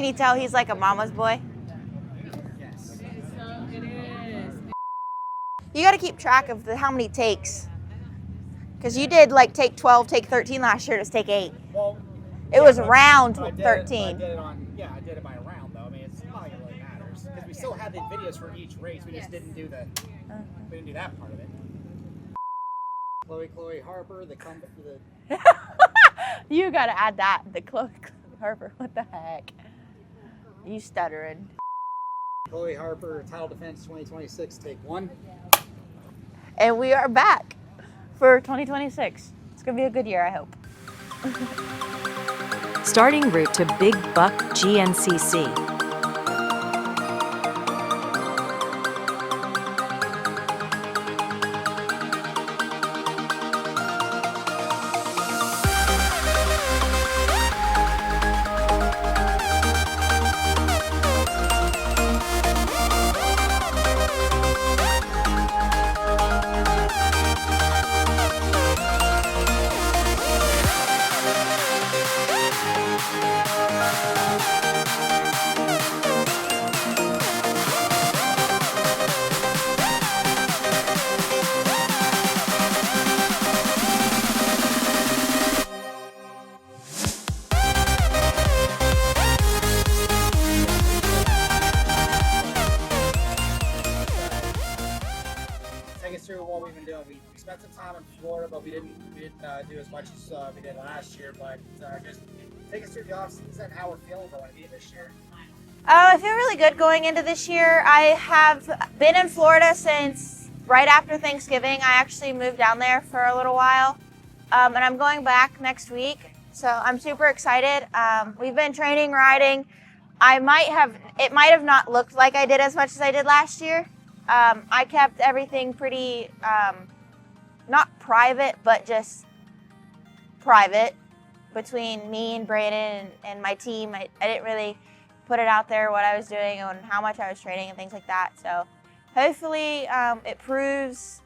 Can you tell he's like a mama's boy? Yes. It is. You got to keep track of how many takes. Because you did like take 12, take 13 last year. It was take 8. Well, It was round I did 13. I did it I did it by round though. I mean, it's not like it really matters because we still had the videos for each race. We just didn't do that part of it. Chloe Harper, You got to add that. The Chloe Harper. What the heck? You stuttering. Chloe Harper Title Defense 2026 take 1. And we are back for 2026. It's going to be a good year, I hope. Starting route to Big Buck GNCC. Take us through what we've been doing. We spent some time in Florida, but we didn't do as much as we did last year. But just take us through the off season, how we're feeling going into this year. I feel really good going into this year. I have been in Florida since right after Thanksgiving. I actually moved down there for a little while, and I'm going back next week. So I'm super excited. We've been training, riding. It might have not looked like I did as much as I did last year. I kept everything pretty, not private, but just private between me and Brandon and my team. I didn't really put it out there what I was doing and how much I was training and things like that. So hopefully it proves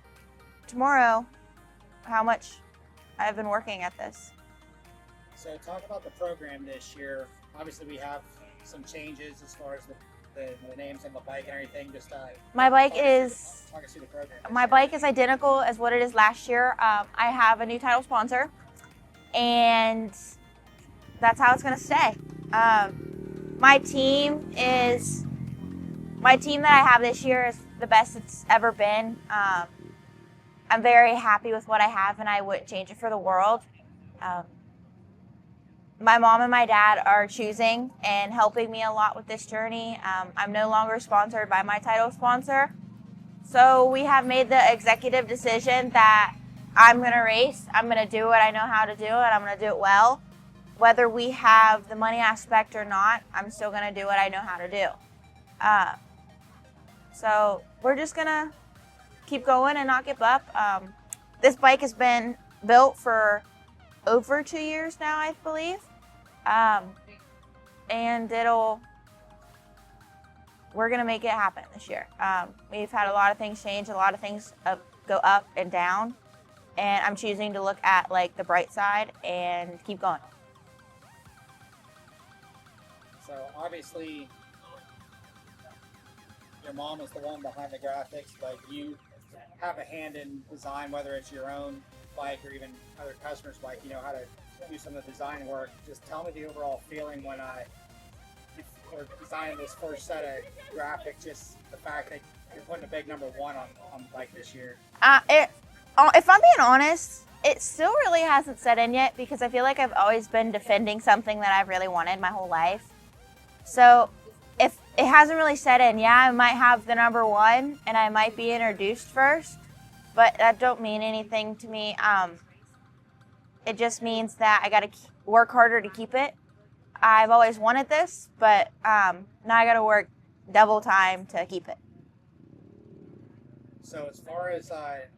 tomorrow how much I've been working at this. So talk about the program this year. Obviously, we have some changes as far as the names on the bike and everything. Just My bike talk us through the program. My bike is identical as what it is last year. I have a new title sponsor, and that's how it's going to stay. My team that I have this year is the best it's ever been. I'm very happy with what I have, and I wouldn't change it for the world. My mom and my dad are choosing and helping me a lot with this journey. I'm no longer sponsored by my title sponsor. So we have made the executive decision that I'm going to race. I'm going to do what I know how to do, and I'm going to do it well. Whether we have the money aspect or not, I'm still going to do what I know how to do. So we're just going to keep going and not give up. This bike has been built for over 2 years now, I believe. And we're going to make it happen this year. We've had a lot of things change, a lot of things go up and down, and I'm choosing to look at like the bright side and keep going. So obviously, your mom is the one behind the graphics, but you have a hand in design, whether it's your own bike or even other customers' bike. You know how to do some of the design work. Just tell me the overall feeling when we're designing this first set of graphics. Just the fact that you're putting a big number 1 on the bike this year. If I'm being honest, it still really hasn't set in yet because I feel like I've always been defending something that I've really wanted my whole life. So if it hasn't really set in, yeah, I might have the number 1 and I might be introduced first, but that don't mean anything to me. It just means that I got to work harder to keep it. I've always wanted this, but now I got to work double time to keep it. So as far as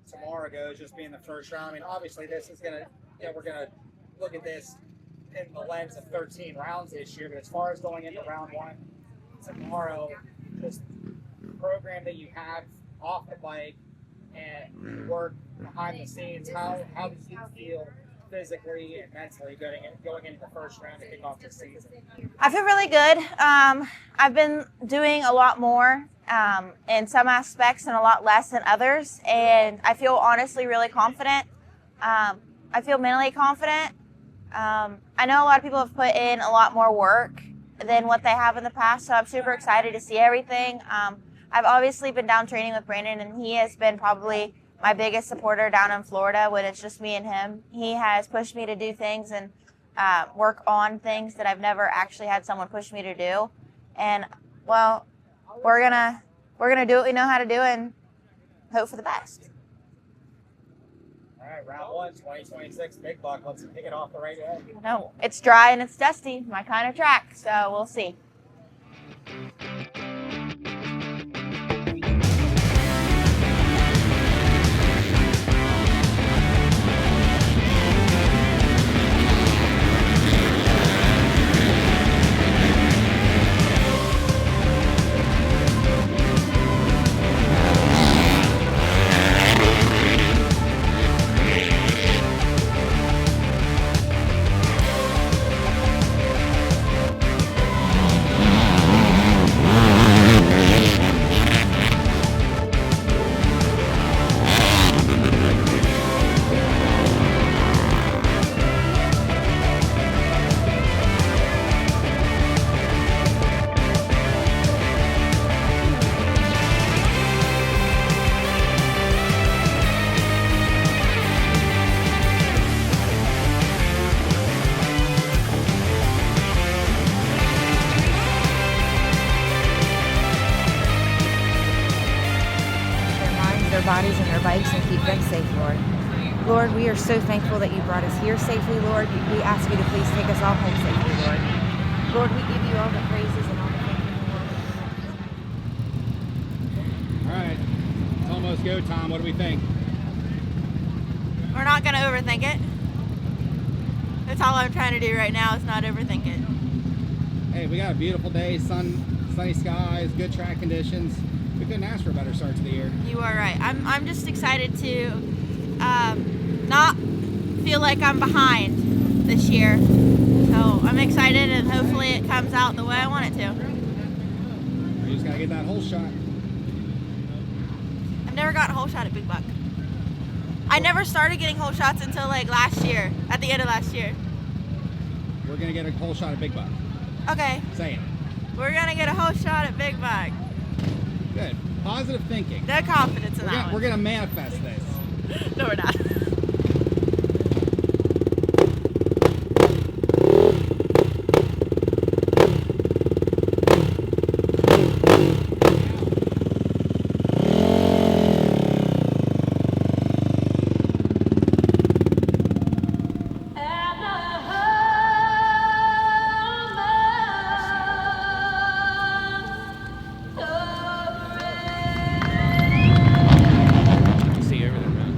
tomorrow goes, just being the first round, I mean, obviously this is we're gonna look at this in the lens of 13 rounds this year. But as far as going into round 1 tomorrow, just the program that you have off the bike and work behind the scenes, how does you feel physically and mentally going into the first round to kick off the season? I feel really good. I've been doing a lot more in some aspects and a lot less in others, and I feel honestly really confident. I feel mentally confident. I know a lot of people have put in a lot more work than what they have in the past, so I'm super excited to see everything. I've obviously been down training with Brandon, and he has been probably my biggest supporter down in Florida when it's just me and him. He has pushed me to do things and work on things that I've never actually had someone push me to do. And well, we're gonna do what we know how to do and hope for the best. All right, round 1, 2026 Big Buck. Let's kick it off the right way. No, it's dry and it's dusty, my kind of track, so we'll see. Their bodies and their bikes and keep them safe, Lord. Lord, we are so thankful that you brought us here safely, Lord. We ask you to please take us all home safely, Lord. Lord, we give you all the praises and all the thanks in the world. All right, it's almost go time. What do we think? We're not gonna overthink it. That's all I'm trying to do right now is not overthink it. Hey, we got a beautiful day, sunny skies, good track conditions. We couldn't ask for a better start to the year. You are right. I'm just excited to not feel like I'm behind this year. So I'm excited, and hopefully it comes out the way I want it to. We just gotta get that hole shot. I've never gotten a hole shot at Big Buck. I never started getting hole shots until like last year, at the end of last year. We're gonna get a hole shot at Big Buck. Okay, Say it. we're gonna get a hole shot at Big Buck. Good. Positive thinking. No confidence in that We're one. gonna manifest this. No, we're not. See everything, man.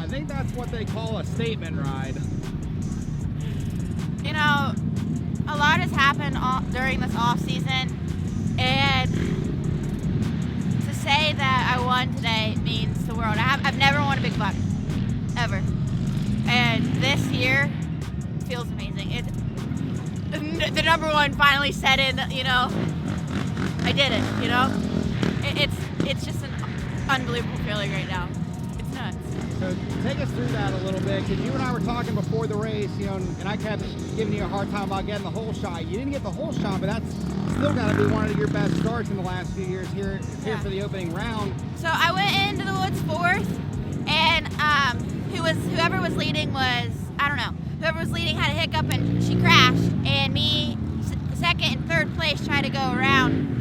think that's what they call a statement ride. You know, a lot has happened during this off season, and to say that I won today means the world. I've never won a Big Buck, ever, and this year feels amazing. The number one finally set in. You know, I did it. You know, it's just an unbelievable feeling right now. It's nuts. So take us through that a little bit, because you and I were talking before the race, you know, and I kept giving you a hard time about getting the whole shot. You didn't get the whole shot, but that's still got to be one of your best starts in the last few years here for the opening round. So I went into the woods fourth, and whoever was leading was, I don't know, whoever was leading had a hiccup and she crashed, and me, second and third place, tried to go around.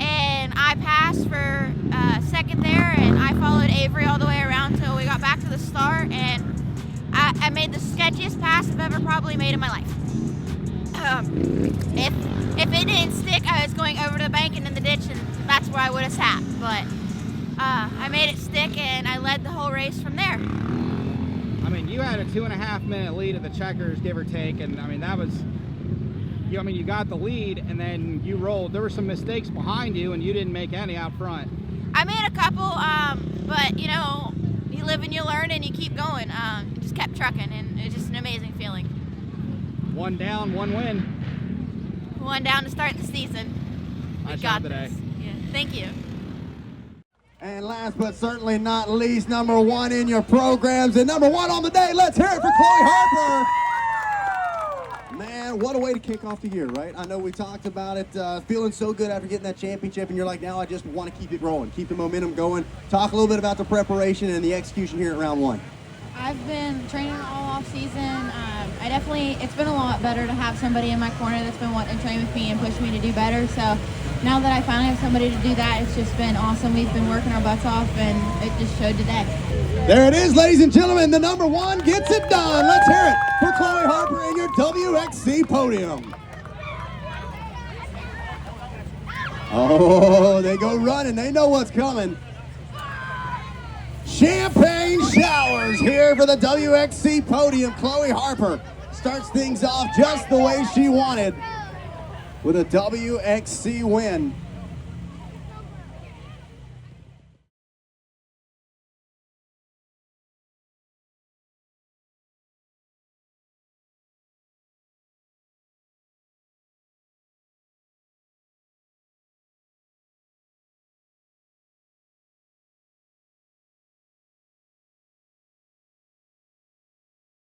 And I passed for second there, and I followed Avery all the way around till we got back to the start, and I made the sketchiest pass I've ever probably made in my life. If it didn't stick, I was going over to the bank and in the ditch, and that's where I would have sat. But I made it stick, and I led the whole race from there. I mean, you had a 2.5 minute lead at the checkers, give or take, and I mean, that was, you got the lead, and then you rolled. There were some mistakes behind you, and you didn't make any out front. I made a couple, but you know, you live and you learn, and you keep going. Just kept trucking, and it's just an amazing feeling. One down, one win. One down to start the season. We Nice got job today. this. Yeah, thank you. And last but certainly not least, number one in your programs and number one on the day. Let's hear it for Chloe Harper. Man, what a way to kick off the year, right? I know we talked about it, feeling so good after getting that championship, and you're like, now I just want to keep it rolling, keep the momentum going. Talk a little bit about the preparation and the execution here at round one. I've been training all off season. It's been a lot better to have somebody in my corner that's been wanting to train with me and push me to do better. So now that I finally have somebody to do that, it's just been awesome. We've been working our butts off, and it just showed today. There it is, ladies and gentlemen. The number one gets it done. Let's hear it for Chloe Harper in your WXC podium. Oh, they go running. They know what's coming. Champagne showers here for the WXC podium. Chloe Harper starts things off just the way she wanted with a WXC win.